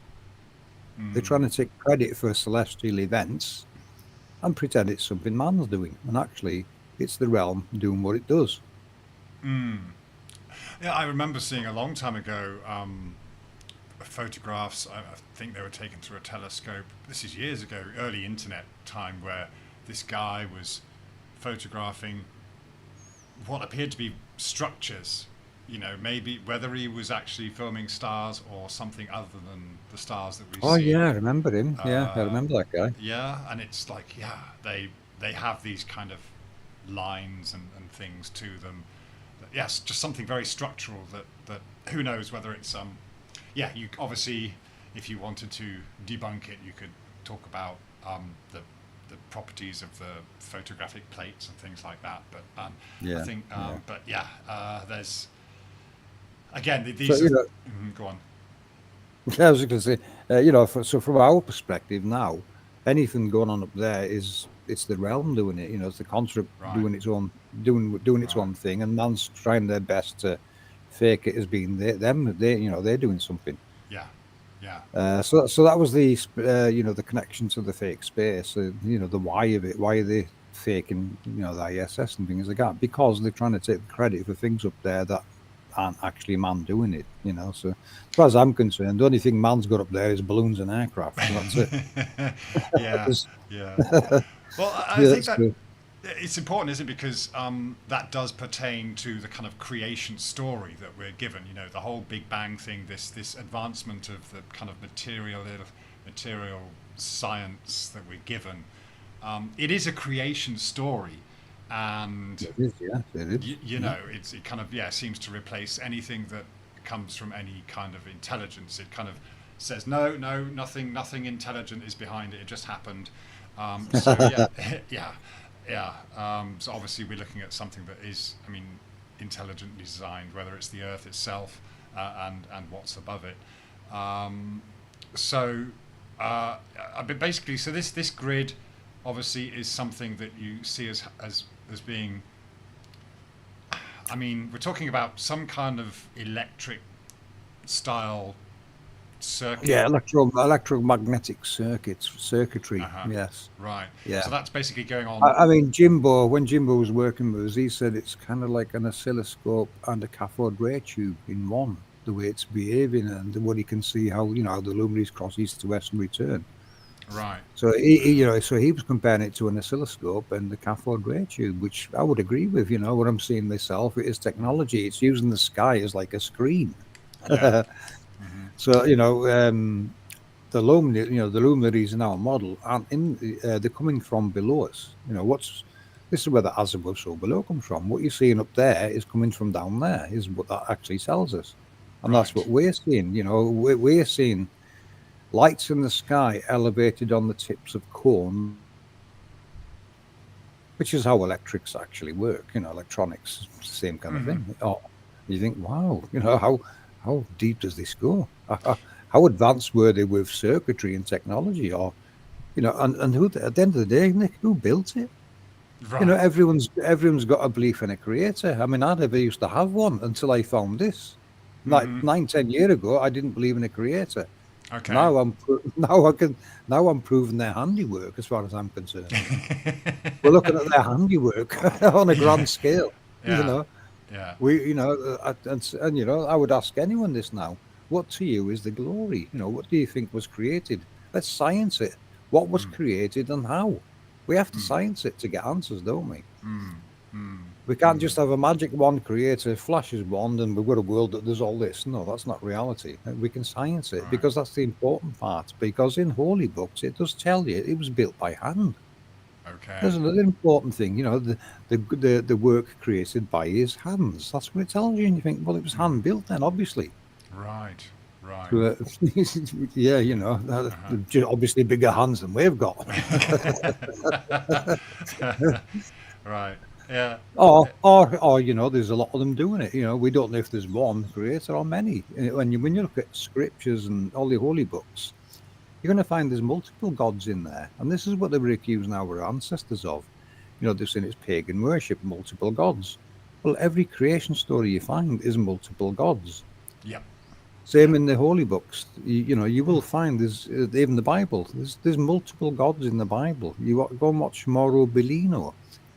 They're trying to take credit for celestial events and pretend it's something man's doing, and actually it's the realm doing what it does. Yeah, I remember seeing a long time ago photographs. I think they were taken through a telescope. This is years ago, early internet time, where this guy was photographing what appeared to be structures. Maybe whether he was actually filming stars or something other than the stars that we see. Oh yeah, I remember him. Yeah, I remember that guy. Yeah, and it's like, they have these kind of lines and things to them. Yes, just something very structural that who knows whether it's you obviously, if you wanted to debunk it, you could talk about the properties of the photographic plates and things like that. But I think, there's again these. So, go on. I was going to say, so from our perspective now, anything going on up there it's the realm doing it. It's the construct doing its own its own thing, and man's trying their best to fake it as being them. They're doing something. Yeah, So that was the the connection to the fake space. The why of it. Why are they faking the ISS and things like that? Because they're trying to take the credit for things up there that aren't actually man doing it. So as far as I'm concerned, the only thing man's got up there is balloons and aircraft. So that's it. Yeah. Well, I think that it's important, isn't it? Because that does pertain to the kind of creation story that we're given. The whole Big Bang thing, this advancement of the kind of material science that we're given. It is a creation story, and it is. it kind of seems to replace anything that comes from any kind of intelligence. It kind of says no, nothing intelligent is behind it. It just happened. So obviously we're looking at something that is, intelligently designed, whether it's the Earth itself and what's above it. Basically, so this grid obviously is something that you see as being. We're talking about some kind of electric style circuit. Yeah, electromagnetic circuitry. Yes. Right. Yeah. So that's basically going on. When Jimbo was working with us, he said it's kind of like an oscilloscope and a cathode ray tube in one. The way it's behaving and what he can see how how the luminaries cross east to west and return. Right. So he was comparing it to an oscilloscope and the cathode ray tube, which I would agree with. What I'm seeing myself, it is technology. It's using the sky as like a screen. Yeah. So the luminaries in our model aren't they're coming from below us. This is where the azimuth so below comes from. What you're seeing up there is coming from down there. Is what that actually tells us, and that's what we're seeing. We're seeing lights in the sky elevated on the tips of cones, which is how electrics actually work. Electronics, same kind of thing. Oh, you think, wow, how deep does this go? How advanced were they with circuitry and technology? Or, and who at the end of the day, Nick, who built it? You know, Right. everyone's got a belief in a creator. I mean, I never used to have one until I found this. Like Mm-hmm. 9, 10 years ago, I didn't believe in a creator. Okay. Now now I'm proving their handiwork as far as I'm concerned. We're looking at their handiwork on a Yeah. grand scale. You Yeah. know, Yeah. and I would ask anyone this now. What to you is the glory? You know, what do you think was created? Let's science it. What was Mm, created and how? We have to mm, science it to get answers, don't we? mm, mm, We can't mm. just have a magic wand creator, flashes wand, and we've got a world that does all this. No, that's not reality. We can science it Right. because that's the important part. Because in holy books, it does tell you it was built by hand. Okay. There's another important thing, the work created by his hands. That's what it tells you, and you think, well, it was hand Mm. built then, obviously. Right. Right. So, yeah, Uh-huh. obviously bigger hands than we've got. Right. Yeah. Or there's a lot of them doing it. We don't know if there's one creator or many. When you look at scriptures and all the holy books, you're going to find there's multiple gods in there, and this is what they were accusing our ancestors of. They're saying it's pagan worship, multiple gods. Well, every creation story you find is multiple gods. Yep. Same Yep. in the holy books. You will find there's even the Bible. There's multiple gods in the Bible. Go and watch Mauro Bellino.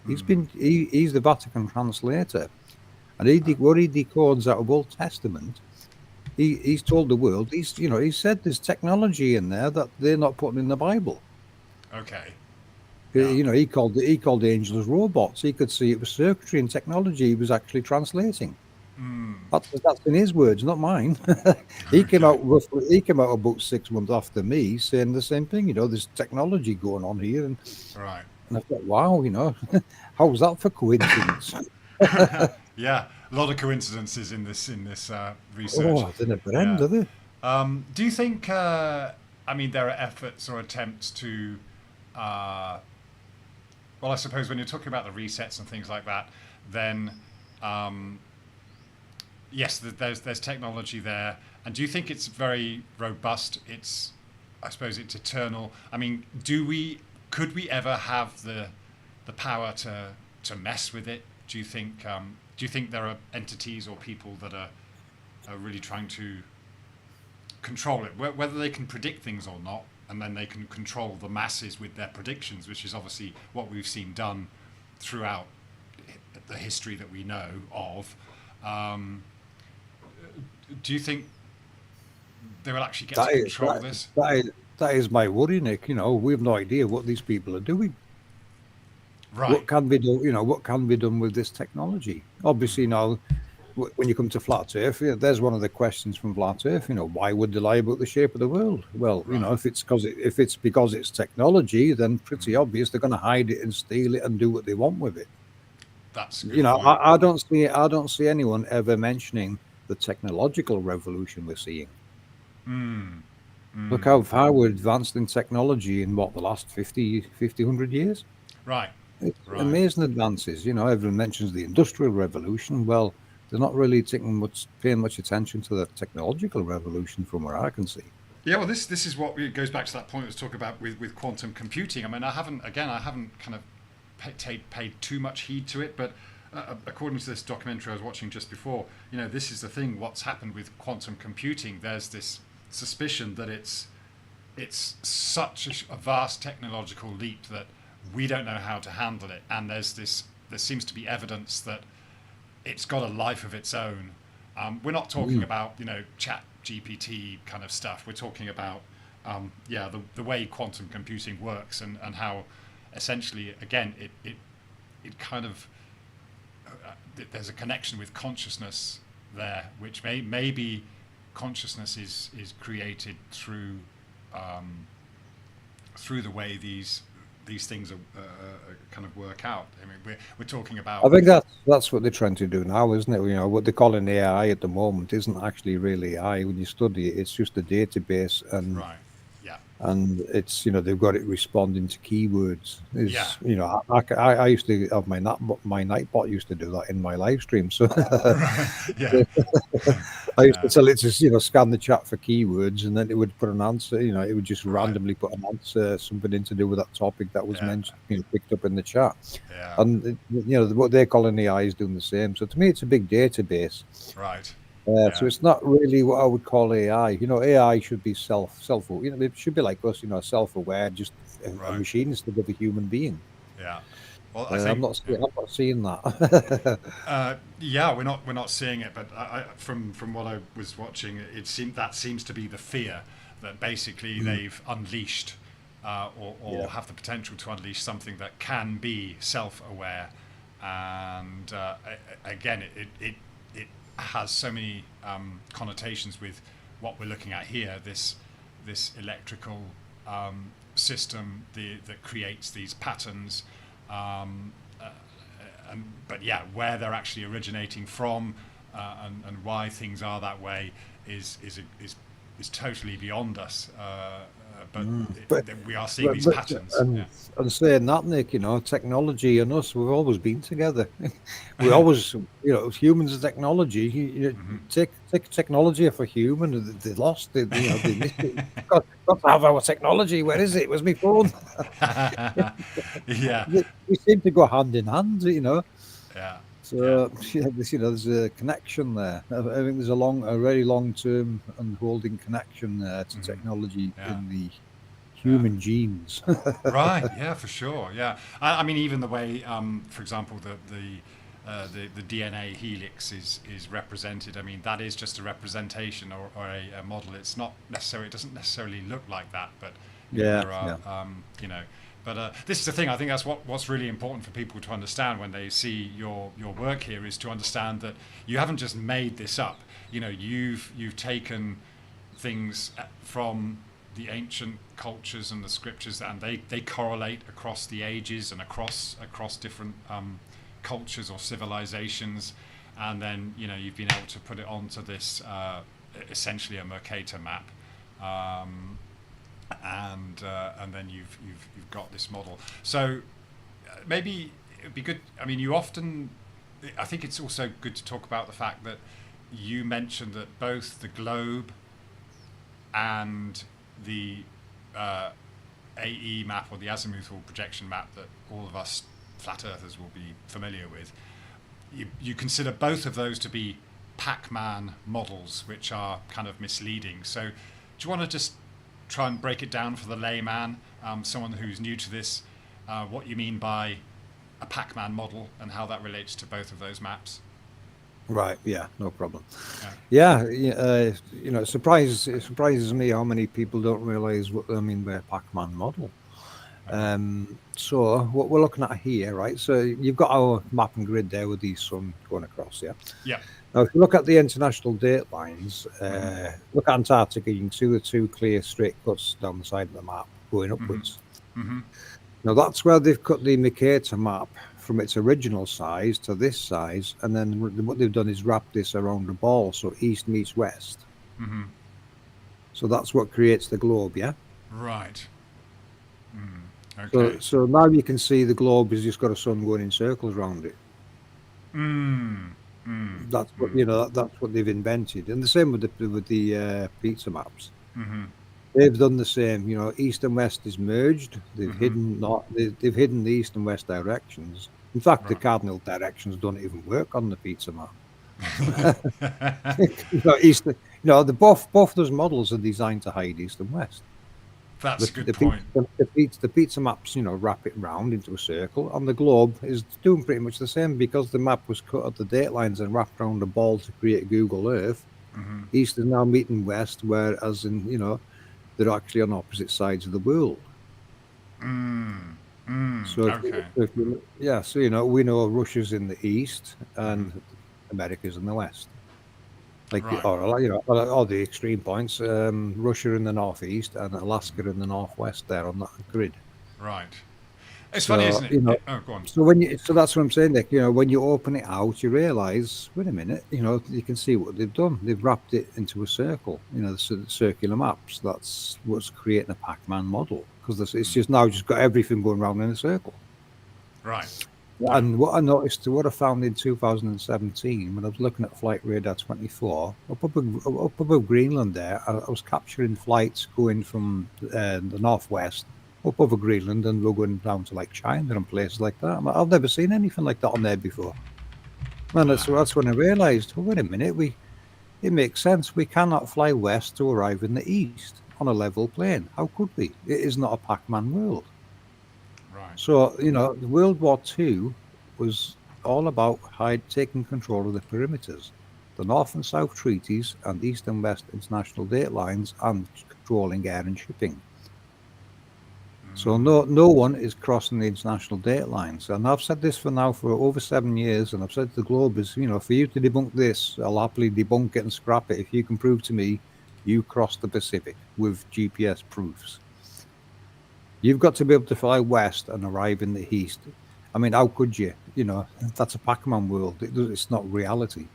Mm. He's the Vatican translator, and Oh, what he decodes out of Old Testament. He's told the world. He said there's technology in there that they're not putting in the Bible. okay. Yeah. He called the angels robots. He could see it was circuitry and technology he was actually translating. Mm. That's in his words, not mine. Okay. He came out about 6 months after me, saying the same thing. There's technology going on here, Right. and I thought, wow, how's that for coincidence? Yeah. A lot of coincidences in this research. Oh, they never end, Yeah. do they? Do you think? I mean, there are efforts or attempts to. Uh, well, I suppose when you're talking about the resets and things like that, then um, yes, there's technology there. And do you think it's very robust? I suppose it's eternal. I mean, could we ever have the power to mess with it? Do you think? Do you think there are entities or people that are really trying to control it, whether they can predict things or not, and then they can control the masses with their predictions, which is obviously what we've seen done throughout the history that we know of. Um, do you think they will actually get to That is control that, this? that is my worry, Nick. We have no idea what these people are doing. Right. What can be done? What can be done with this technology? Obviously, now when you come to flat Earth, there's one of the questions from flat Earth. Why would they lie about the shape of the world? Well, Right. if it's because it's technology, then pretty obvious they're going to hide it and steal it and do what they want with it. That's a good point. I don't see anyone ever mentioning the technological revolution we're seeing. Mm. Look Mm. how far we're advanced in technology in the last 100 years. Right. It's Right. amazing advances. Everyone mentions the Industrial Revolution. Well, they're not really paying much attention to the technological revolution from where I can see. Yeah, well, this is what it goes back to that point I was talking about with quantum computing. I mean, I haven't kind of paid too much heed to it, but according to this documentary I was watching just before, this is the thing. What's happened with quantum computing? There's this suspicion that it's such a vast technological leap that we don't know how to handle it, and there seems to be evidence that it's got a life of its own. We're not talking Mm. about chat GPT kind of stuff. We're talking about the way quantum computing works and how essentially again it kind of there's a connection with consciousness there, which maybe consciousness is created through the way these things kind of work out. I mean, we're talking I about think that's what they're trying to do now, isn't it? What they're calling AI at the moment isn't actually really AI. When you study it, it's just a database, and right, and it's they've got it responding to keywords. Yeah. I used to have my Nightbot used to do that in my live stream. So Yeah. I used to tell it to scan the chat for keywords, and then it would put an answer. It would just randomly put an answer, something in to do with that topic that was mentioned, picked up in the chat. Yeah. And what they're calling AI is doing the same. So to me, it's a big database. Right. So it's not really what I would call AI. AI should be self. It should be like us. Self-aware, just a machine instead of a human being. Yeah. Well, I think I'm not seeing that. yeah, we're not seeing it, but from what I was watching, it seems to be the fear that basically they've unleashed or have the potential to unleash something that can be self-aware, and again, it has so many connotations with what we're looking at here. This electrical system that creates these patterns. But yeah, where they're actually originating from and why things are that way is totally beyond us. But we are seeing these patterns. And saying that, Nick, technology and us, we've always been together. We always, humans and technology. Take technology for human. They lost it. They missed it. Got to have our technology. Where is it? Where's my phone? Yeah. We seem to go hand in hand. Yeah. So there's a connection there. I think there's a very long-term and holding connection there to technology in the human genes. Right. Yeah, for sure. Yeah. I mean, even the way, for example, the DNA helix is represented. I mean, that is just a representation or a model. It's not necessarily. It doesn't necessarily look like that, but there are, But this is the thing. I think that's what's really important for people to understand when they see your work here, is to understand that you haven't just made this up. You've taken things from the ancient cultures and the scriptures, and they correlate across the ages and across different cultures or civilizations, and then you've been able to put it onto this essentially a Mercator map. And then you've got this model. So maybe it'd be good. I mean, I think it's also good to talk about the fact that you mentioned that both the globe and the AE map, or the azimuthal projection map that all of us flat earthers will be familiar with, you consider both of those to be Pac-Man models, which are kind of misleading. So do you want to just try and break it down for the layman, someone who's new to this, what you mean by a Pac-Man model and how that relates to both of those maps? Right. Yeah. No problem. It surprises me how many people don't realise what I mean by a Pac-Man model. So what we're looking at here, right? So you've got our map and grid there with the sun going across. Yeah. Yeah. Now, if you look at the international date lines, look at Antarctica, you can see the two clear straight cuts down the side of the map going upwards. Now, that's where they've cut the Mercator map from its original size to this size, and then what they've done is wrap this around the ball, so east meets west. So that's what creates the globe, yeah? Right. Okay. So now you can see the globe has just got a sun going in circles around it. That's what that's what they've invented, and the same with the pizza maps. They've done the same. East and west is merged. They've hidden they've hidden the east and west directions. In fact, the cardinal directions don't even work on the pizza map. Both those models are designed to hide east and west. That's a good point. The pizza maps, wrap it round into a circle, and the globe is doing pretty much the same, because the map was cut at the date lines and wrapped around the ball to create Google Earth. East is now meeting west, whereas they're actually on opposite sides of the world. So we know Russia's in the east and America's in the west. All the extreme points, Russia in the northeast and Alaska in the northwest there on that grid. Right. It's funny, isn't it? Oh, go on. So that's what I'm saying, Nick. When you open it out, you realise, wait a minute, you can see what they've done. They've wrapped it into a circle. The circular maps. That's what's creating a Pac-Man model, because it's just now just got everything going round in a circle. Right. And what I noticed, what I found in 2017, when I was looking at Flight Radar 24, up above Greenland there, I was capturing flights going from the northwest up over Greenland, and we're going down to like China and places like that. I've never seen anything like that on there before. And that's when I realised, well, wait a minute, it makes sense. We cannot fly west to arrive in the east on a level plane. How could we? It is not a Pac-Man world. Right. So, World War II was all about taking control of the perimeters, the North and South treaties, and East and West international date lines, and controlling air and shipping. So no one is crossing the international date lines. And I've said this for over 7 years, and I've said to the Globers, for you to debunk this, I'll happily debunk it and scrap it if you can prove to me you crossed the Pacific with GPS proofs. You've got to be able to fly west and arrive in the east. I mean, how could you? That's a Pac-Man world. It's not reality.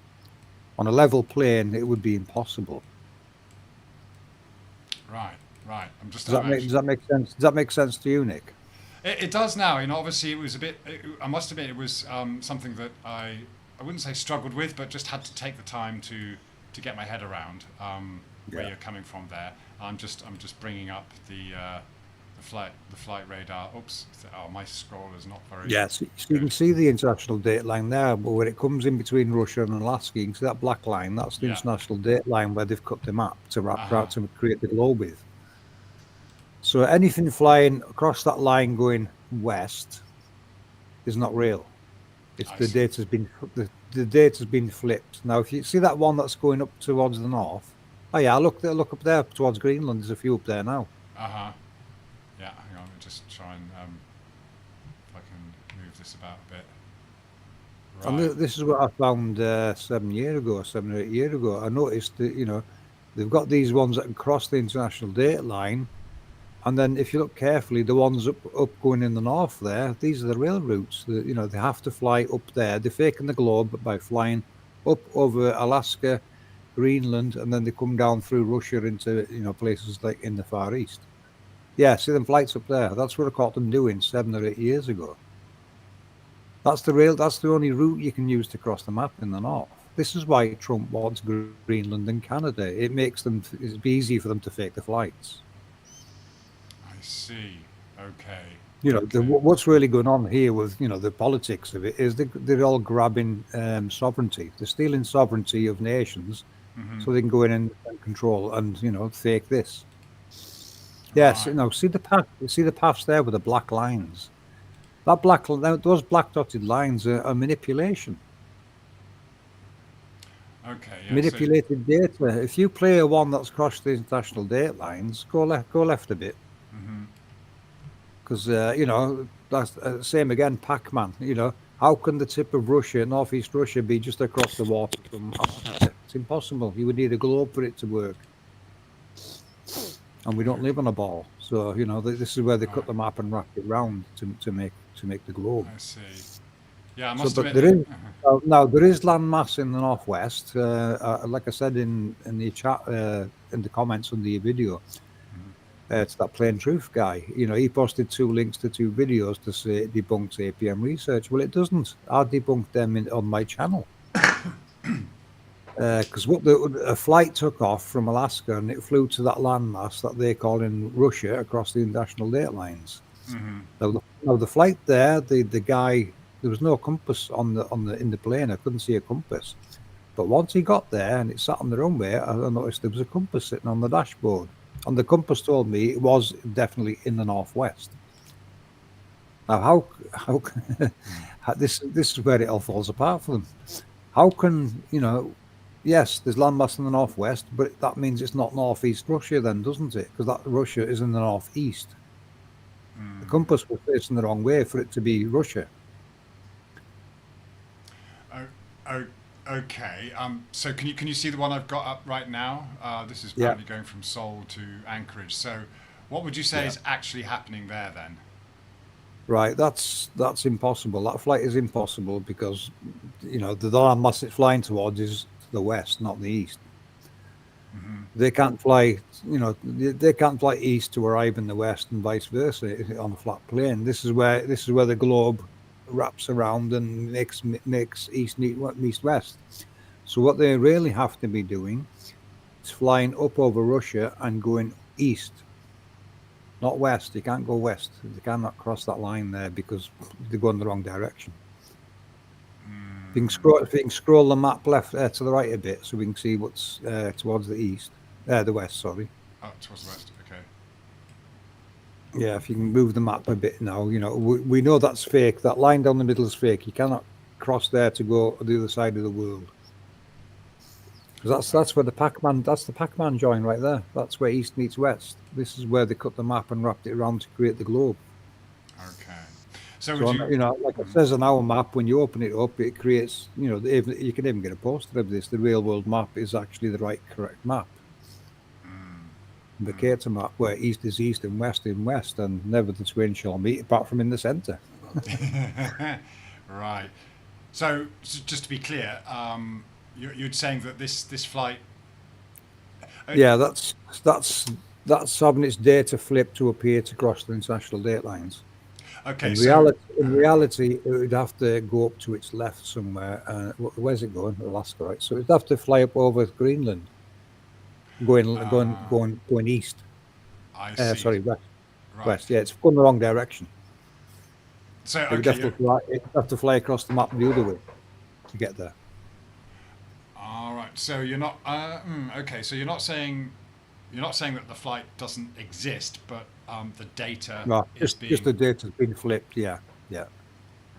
On a level plane, it would be impossible. Right. I'm just. Does that make sense? Does that make sense to you, Nick? It does now. Obviously, it was a bit. I must admit, it was something that I wouldn't say struggled with, but just had to take the time to get my head around where you're coming from there. I'm just bringing up the flight radar. Oops. Oh, my scroll is not very. Yes, so you can see the international date line there, but when it comes in between Russia and Alaska, you can see that black line. That's the international date line where they've cut the map to to create the globe with. So anything flying across that line going west is not real. It's the data's been flipped. Now, if you see that one that's going up towards the north, look up there towards Greenland. There's a few up there now. Yeah, hang on. Let me just try and if I can move this about a bit. Right. And this is what I found 7 or 8 years ago. I noticed that they've got these ones that can cross the international date line. And then if you look carefully, the ones up going in the north there, these are the real routes. They have to fly up there. They're faking the globe by flying up over Alaska, Greenland, and then they come down through Russia into, places like in the Far East. Yeah, see them flights up there. That's what I caught them doing 7 or 8 years ago. That's the only route you can use to cross the map in the north. This is why Trump wants Greenland and Canada. It'd be easy for them to fake the flights. I see. Okay. What's really going on here with the politics of it is they're all grabbing sovereignty. They're stealing sovereignty of nations, so they can go in and control and fake this. Yes, Right. see the paths there with the black lines. Those black dotted lines are manipulation. Okay. Yeah, Manipulated data. If you play a one that's crossed the international date lines, go left a bit. Because that's same again. Pac-Man. How can the tip of Russia, northeast Russia, be just across the water from Alaska? It's impossible. You would need a globe for it to work. And we don't live on a ball, so this is where they cut the map and wrap it round to make the globe. I see. Yeah, I must admit. There is land mass in the northwest. Like I said in the chat, in the comments on the video, it's that Plain Truth guy. He posted 2 links to 2 videos to say it debunks APM research. Well, it doesn't. I debunked them on my channel. Because a flight took off from Alaska and it flew to that landmass that they call in Russia across the international date lines. Now the flight there, the guy, there was no compass in the plane. I couldn't see a compass. But once he got there and it sat on the runway, I noticed there was a compass sitting on the dashboard. And the compass told me it was definitely in the northwest. Now, how this is where it all falls apart for them. How can yes, there's landmass in the northwest, but that means it's not northeast Russia, then, doesn't it? Because that Russia is in the northeast. The compass was facing the wrong way for it to be Russia. Okay. So can you see the one I've got up right now? This is apparently going from Seoul to Anchorage. So, what would you say is actually happening there then? Right, that's impossible. That flight is impossible because the landmass it's flying towards is to the west, not the east. Mm-hmm. They can't fly, they can't fly east to arrive in the west and vice versa on a flat plane. This is where the globe wraps around and makes east meet west. So what they really have to be doing is flying up over Russia and going east, not west. They can't go west. They cannot cross that line there because they go in the wrong direction. If you can scroll the map left to the right a bit, so we can see what's towards the east, the west. Sorry. Oh, towards the west. Okay. Yeah, if you can move the map a bit now, we know that's fake. That line down the middle is fake. You cannot cross there to go to the other side of the world. Because that's where the Pac-Man. That's the Pac-Man join right there. That's where east meets west. This is where they cut the map and wrapped it around to create the globe. Okay. So So, would you? like it says on our map, when you open it up, it creates, you can even get a poster of this. The real world map is actually the correct map. The Mercator map, where east is east and west in west, and never the twain shall meet, apart from in the centre. Right. So just to be clear, you're saying that this flight. Yeah, that's having its data flipped to appear to cross the international date lines. Okay. In reality, it would have to go up to its left somewhere. Where's it going? Alaska, right? So it'd have to fly up over Greenland, going east. I see. Sorry, west. Right. West. Yeah, it's going the wrong direction. So It would have to fly across the map the other way to get there. All right. So you're not. Okay. So you're not saying that the flight doesn't exist, but the data No, is just the data's been flipped. Yeah.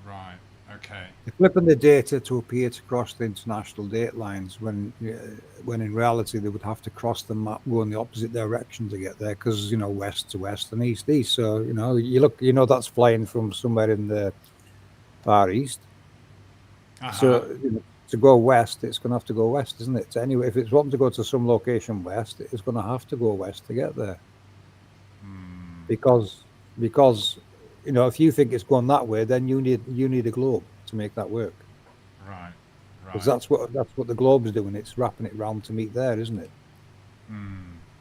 Right. Okay. They're flipping the data to appear to cross the international date lines when in reality they would have to cross the map, go in the opposite direction to get there because west to west and east east. So that's flying from somewhere in the Far East. Uh-huh. So to go west, it's going to have to go west, isn't it? So anyway, if it's wanting to go to some location west, it's going to have to go west to get there. Because if you think it's going that way, then you need a globe to make that work. Right. Because that's what the globe's doing. It's wrapping it round to meet there, isn't it?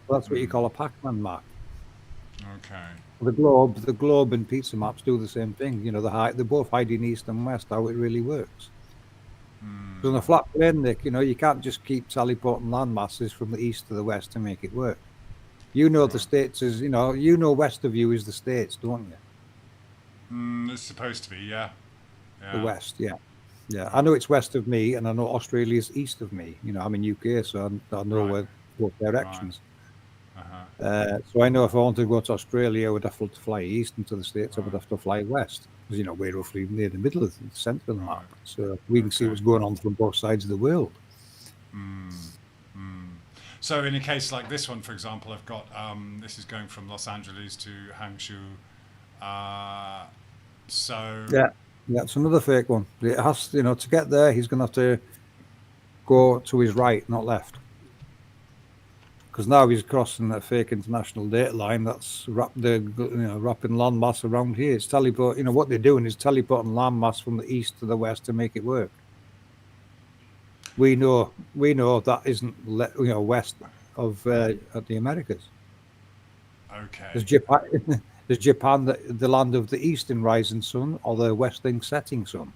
That's what you call a Pac-Man map. Okay. The globe and pizza maps do the same thing. They're both hiding east and west. How it really works. So on a flat plane, Nick, you can't just keep teleporting land masses from the east to the west to make it work. The States is, west of you is the States, don't you? It's supposed to be, yeah. The West, yeah. I know it's west of me, and I know Australia's east of me. I'm in UK, so I know where both directions. Uh-huh. So I know if I wanted to go to Australia, I would have to fly east, and to the States, I would have to fly west. Because, we're roughly near the middle of the centre of the map. So we can see what's going on from both sides of the world. So in a case like this one, for example, I've got, this is going from Los Angeles to Hangzhou. Yeah, it's another fake one. It has, to get there, he's going to have to go to his right, not left. Because now he's crossing that fake international date line that's wrapping landmass around here. It's what they're doing is teleporting landmass from the east to the west to make it work. We know that isn't west of the Americas. Okay. Is Japan the land of the eastern rising sun or the western setting sun?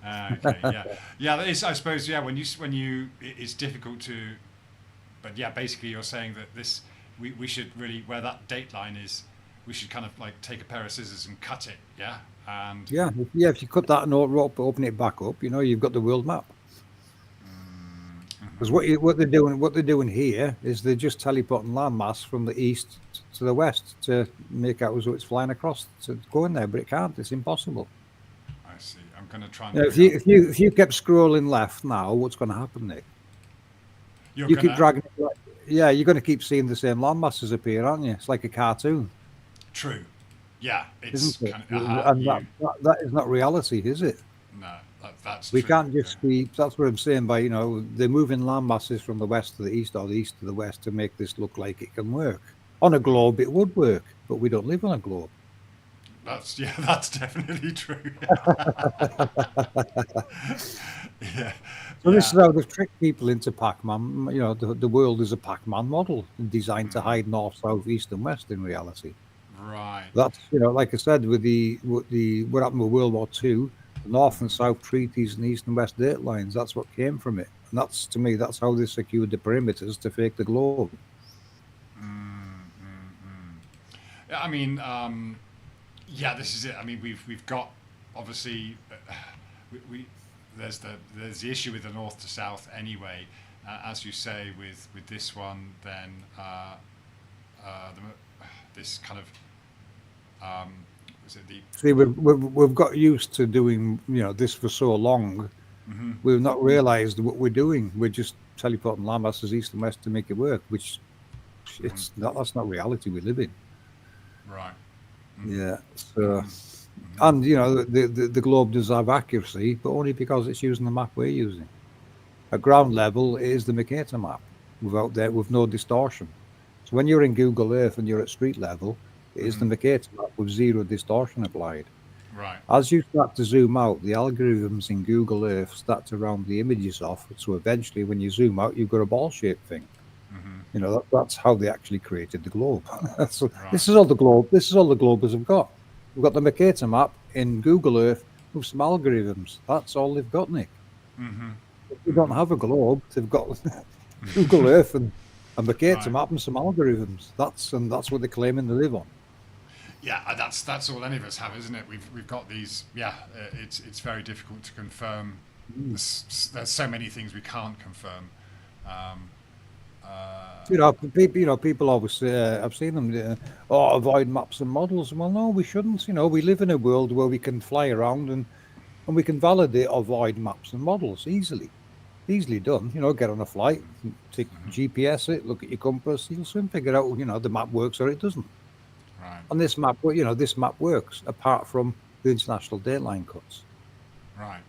Okay. Yeah. That is, I suppose. Yeah. When you, it's difficult to. But yeah, basically, you're saying that we should really, where that date line is, we should kind of like take a pair of scissors and cut it. Yeah. And if you cut that and open it back up, you've got the world map. Because what they're doing here is they're just teleporting landmass from the east to the west to make out as though it's flying across to go in there, but it can't. It's impossible. I see. I'm going to try and. If you kept scrolling left now, what's going to happen, Nick? You keep dragging it. Yeah, you're going to keep seeing the same landmasses appear, aren't you? It's like a cartoon. True. Yeah, it's isn't it? Kind of, that is not reality, is it? No, that's we true. Can't just be. That's what I'm saying. By they're moving land masses from the west to the east or the east to the west to make this look like it can work. On a globe, it would work, but we don't live on a globe. That's definitely true. Yeah, So this yeah, is how they've tricked people into Pac-Man. You know, the world is a Pac-Man model designed to hide north, south, east, and west. In reality, right. that's like I said, with what happened with World War II, the north and south treaties and east and west date lines. That's what came from it, and that's to me, that's how they secured the perimeters to fake the globe. Yeah, I mean, yeah, this is it. I mean, we've got obviously we there's the issue with the north to south anyway. As you say, with this one, then this kind of was it the See, we've got used to doing this for so long. We've not realised what we're doing. We're just teleporting landmasses east and west to make it work, which it's not. That's not reality we live in. right? Yeah. So, and the globe does have accuracy, but only because it's using the map we're using. At ground level, it is the Mercator map with no distortion. So when you're in Google Earth and you're at street level, it is the Mercator map with zero distortion applied. Right. As you start to zoom out, the algorithms in Google Earth start to round the images off. So eventually, when you zoom out, you've got a ball-shaped thing. That's how they actually created the globe. So Right. this is all the globe. This is all the globers have got. We've got the Mercator map in Google Earth with some algorithms. That's all they've got, Nick. They don't have a globe. They've got Google Earth and a Mercator map and some algorithms. That's what they're claiming to live on. Yeah, that's all any of us have, isn't it? We've got these. Yeah, it's very difficult to confirm. There's so many things we can't confirm. People always say, I've seen them, avoid maps and models. Well, no, we shouldn't. We live in a world where we can fly around and we can validate or avoid maps and models easily done. Get on a flight, take GPS it, look at your compass, you'll soon figure out, the map works or it doesn't. Right. And this map, this map works apart from the international dateline cuts. Right.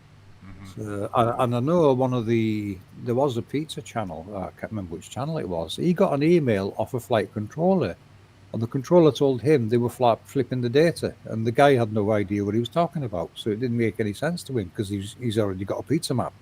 So, and I know there was a pizza channel, I can't remember which channel it was. He got an email off a flight controller, and the controller told him they were flipping the data, and the guy had no idea what he was talking about. So it didn't make any sense to him because he's already got a pizza map.